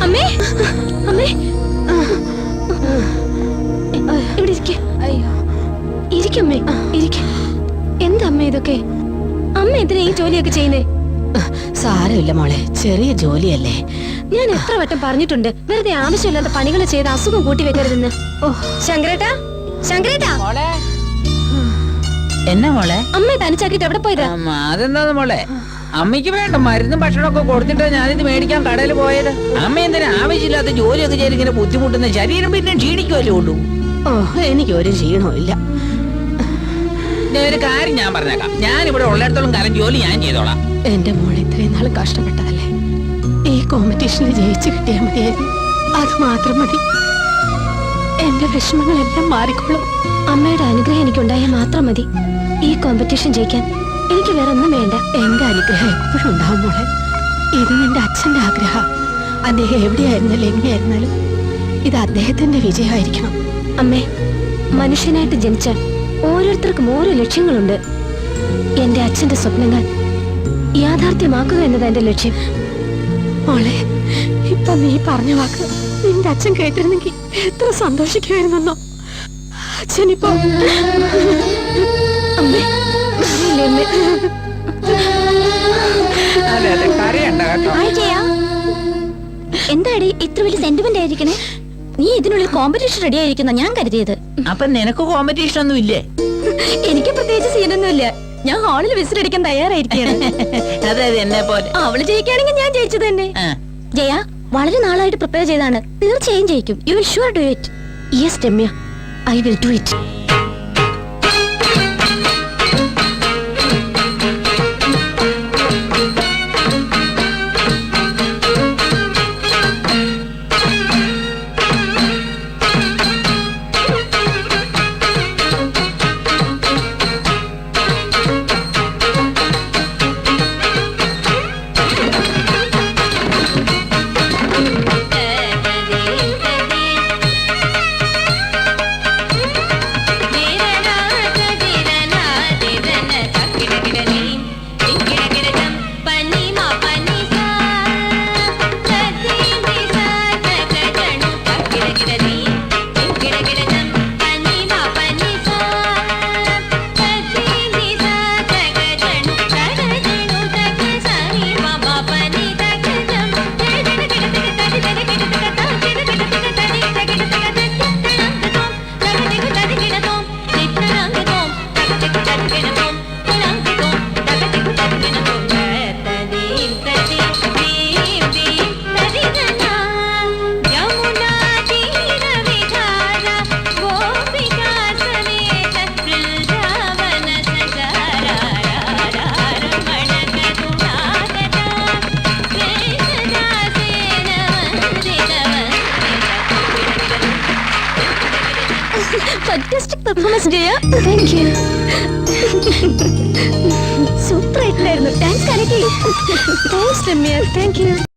അമ്മേ അമ്മേ ഇവിടെ ഇരിക്കമ്മേ ഇരിക്ക. എന്താ അമ്മ ഇതൊക്കെ? അമ്മ എന്തിനാ ഈ ജോലിയൊക്കെ ചെയ്യുന്നേ? സാരമില്ല മോളെ, ചെറിയ ജോലിയല്ലേ. ഞാൻ എത്ര വട്ടം പറഞ്ഞിട്ടുണ്ട് വെറുതെ ആവശ്യമില്ലാത്ത പണികൾ ചെയ്ത് അസുഖം കൂട്ടി വെക്കരുതെന്ന്. ഓ ശങ്കരേട്ടാ, ശങ്കരേട്ടാ. എന്നാ മോളെ? അമ്മയെ തനിച്ചാക്കിട്ട് എവിടെ പോയതാ? അതെന്താന്ന് മോളെ, അമ്മയ്ക്ക് വേണ്ട മരുന്നും ഭക്ഷണമൊക്കെ കൊടുത്തിട്ടാ ഞാനിത് മേടിക്കാൻ കടയിൽ പോയത്. അമ്മ എന്തിനാ ആവശ്യമില്ലാത്ത ജോലിയൊക്കെ ചെയ്ത് ഇങ്ങനെ ബുദ്ധിമുട്ടുന്ന? ശരീരം പിന്നെ ക്ഷീണിക്കുമല്ലേ ഉള്ളൂ. ഓ എനിക്ക് ഒരു ക്ഷീണവും ഇല്ല. ഒരു കാര്യം ഞാൻ പറഞ്ഞേക്കാം, ഞാൻ ഇവിടെ ഉള്ളിടത്തോളം കാലം ജോലി ഞാൻ ചെയ്തോളാം. എന്റെ മോളെ ഇത്രയും നാൾ കഷ്ടപ്പെട്ടതല്ലേ, ഈ കോമ്പറ്റീഷനിൽ ജയിച്ചു കിട്ടിയാൽ മതിയായിരുന്നു. അത് മാത്രം മതി. എന്റെ വിഷമങ്ങളെല്ലാം മാറിക്കൊള്ളും. അമ്മയുടെ അനുഗ്രഹം എനിക്കുണ്ടായാൽ മാത്രം മതി ഈ കോമ്പറ്റീഷൻ ജയിക്കാൻ. എനിക്ക് വേറെ ഒന്നും വേണ്ട. എന്റെ അനുഗ്രഹം എപ്പോഴും ഉണ്ടാവും മോളെ. ഇത് നിന്റെ അച്ഛന്റെ ആഗ്രഹം. അദ്ദേഹം എവിടെയായിരുന്നാലും എങ്ങനെയായിരുന്നാലും ഇത് അദ്ദേഹത്തിന്റെ വിജയമായിരിക്കണം. അമ്മേ, മനുഷ്യനായിട്ട് ജനിച്ച ഓരോരുത്തർക്കും ഓരോ ലക്ഷ്യങ്ങളുണ്ട്. എന്റെ അച്ഛന്റെ സ്വപ്നങ്ങൾ യാഥാർത്ഥ്യമാക്കുക എന്നതാ എന്റെ ലക്ഷ്യം. മോളെ, ഇപ്പൊ നീ പറഞ്ഞ വാക്ക് നിന്റെ അച്ഛൻ കേട്ടിരുന്നെങ്കിൽ എത്ര സന്തോഷിക്കുമായിരുന്നോ. അച്ഛനിപ്പോ അമ്മേ എന്താടി ഇത്ര വലിയ സെന്റിമെന്റ് ആയിരിക്കണേ? നീ ഇതിനുള്ളിൽ കോമ്പറ്റീഷൻ റെഡി ആയിരിക്കുന്ന ഞാൻ കരുതിയത്. അപ്പൊ നിനക്ക് കോമ്പറ്റീഷൻ ഒന്നും ഇല്ലേ? എനിക്ക് പ്രത്യേകിച്ച് സീനൊന്നുമില്ല. ഞാൻ ഹാളിൽ വിസിലടിക്കാൻ തയ്യാറായിരിക്കുകയാണ്. അതെ എന്നെ പോലെ. അവള് ജയിക്കുകയാണെങ്കിൽ ഞാൻ ജയിച്ചത് തന്നെ. ജയ വളരെ നാളായിട്ട് പ്രിപ്പയർ ചെയ്താണ്. തീർച്ചയായും ജയിക്കും. You will sure do it. Yes Ramya, I will do it. Fantastic performance, Jaya. Thank you. Super ആയിട്ടുണ്ടായിരുന്നു. Thanks, Kanaki. Thanks, Ramya. Thank you.